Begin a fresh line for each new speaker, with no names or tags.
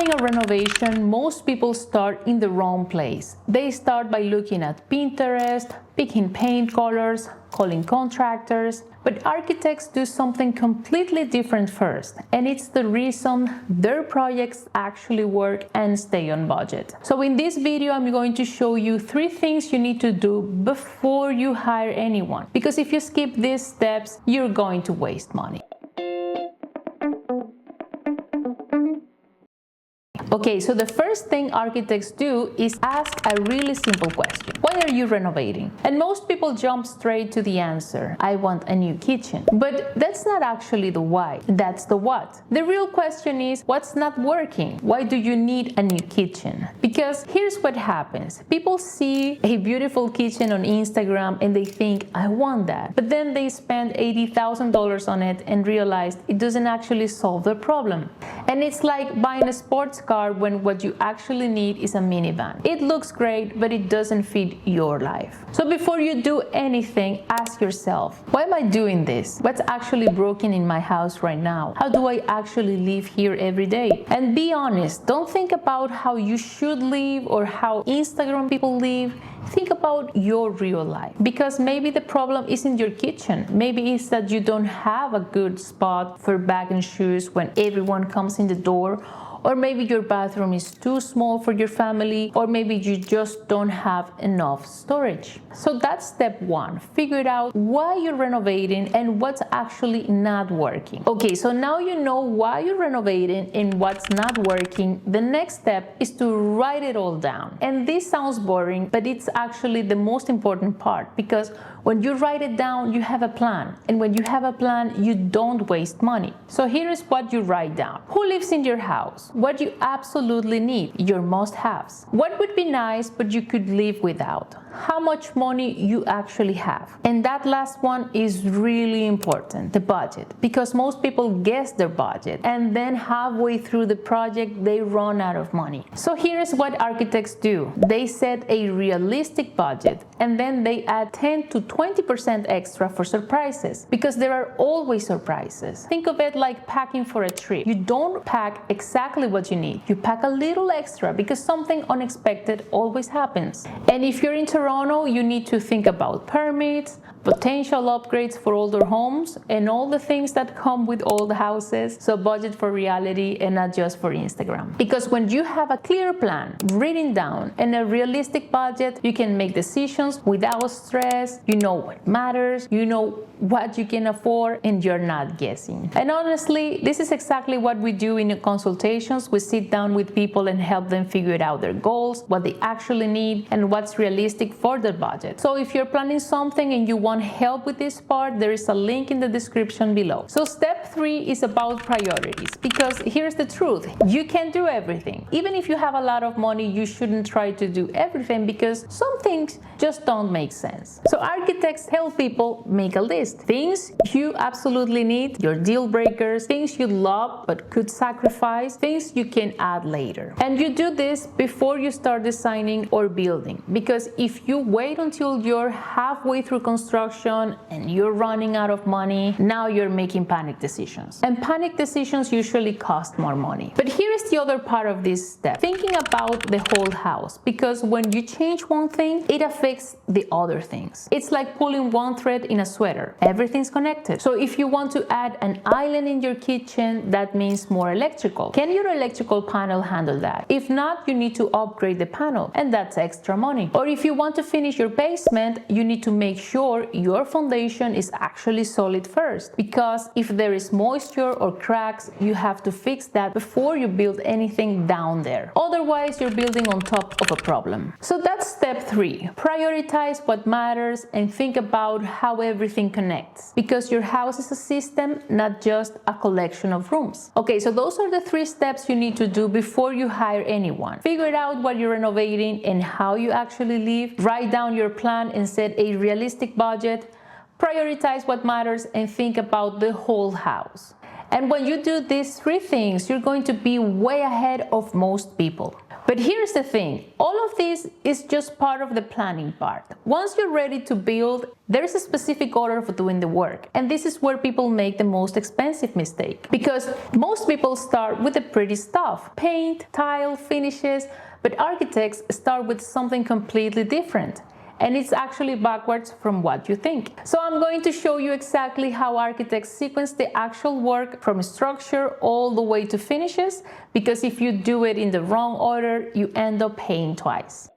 planning a renovation, most people start in the wrong place. They start by looking at Pinterest, picking paint colors, calling contractors, but architects do something completely different first, and it's the reason their projects actually work and stay on budget. So in this video, I'm going to show you 3 things you need to do before you hire anyone, because if you skip these steps, you're going to waste money. Okay, so the first thing architects do is ask a really simple question. Why are you renovating? And most people jump straight to the answer. I want a new kitchen. But that's not actually the why. That's the what. The real question is, what's not working? Why do you need a new kitchen? Because here's what happens. People see a beautiful kitchen on Instagram and they think, I want that. But then they spend $80,000 on it and realize it doesn't actually solve the problem. And it's like buying a sports car when what you actually need is a minivan. It looks great, but it doesn't fit your life. So before you do anything, ask yourself, why am I doing this? What's actually broken in my house right now? How do I actually live here every day? And be honest, don't think about how you should live or how Instagram people live. Think about your real life, because maybe the problem isn't your kitchen. Maybe it's that you don't have a good spot for bag and shoes when everyone comes in the door. Or maybe your bathroom is too small for your family, or maybe you just don't have enough storage. So that's step 1. Figure out why you're renovating and what's actually not working. Okay, so now you know why you're renovating and what's not working. The next step is to write it all down. And this sounds boring, but it's actually the most important part, because when you write it down, you have a plan. And when you have a plan, you don't waste money. So here is what you write down. Who lives in your house? What you absolutely need, your must-haves. What would be nice but you could live without? How much money you actually have. And that last one is really important, the budget, because most people guess their budget and then halfway through the project they run out of money. So here's what architects do. They set a realistic budget and then they add 10 to 20% extra for surprises, because there are always surprises. Think of it like packing for a trip. You don't pack exactly what you need. You pack a little extra because something unexpected always happens. And if you're in Toronto, you need to think about permits, potential upgrades for older homes, and all the things that come with old houses. So budget for reality and not just for Instagram. Because when you have a clear plan written down and a realistic budget, you can make decisions without stress. You know what matters, you know what you can afford, and you're not guessing. And honestly, this is exactly what we do in the consultations. We sit down with people and help them figure out their goals, what they actually need, and what's realistic for their budget. So if you're planning something and you want help with this part, there is a link in the description below. So step 3 is about priorities, because here's the truth. You can't do everything. Even if you have a lot of money, you shouldn't try to do everything, because some things just don't make sense. So architects help people make a list. Things you absolutely need, your deal breakers, things you love but could sacrifice, things you can add later. And you do this before you start designing or building, because if you wait until you're halfway through construction and you're running out of money, now you're making panic decisions. And panic decisions usually cost more money. But here is the other part of this step. Thinking about the whole house, because when you change one thing, it affects the other things. It's like pulling one thread in a sweater. Everything's connected. So if you want to add an island in your kitchen, that means more electrical. Can your electrical panel handle that? If not, you need to upgrade the panel, and that's extra money. Or if you want to finish your basement, you need to make sure your foundation is actually solid first, because if there is moisture or cracks, you have to fix that before you build anything down there. Otherwise, you're building on top of a problem. So that's step 3. Prioritize what matters and think about how everything connects, because your house is a system, not just a collection of rooms. Okay, so those are the 3 steps you need to do before you hire anyone. Figure out what you're renovating and how you actually live. Write down your plan and set a realistic budget. Prioritize what matters and think about the whole house. And when you do these 3 things, you're going to be way ahead of most people. But here's the thing, all of this is just part of the planning part. Once you're ready to build, there is a specific order for doing the work. And this is where people make the most expensive mistake. Because most people start with the pretty stuff, paint, tile, finishes, but architects start with something completely different. And it's actually backwards from what you think. So I'm going to show you exactly how architects sequence the actual work from structure all the way to finishes, because if you do it in the wrong order, you end up paying twice.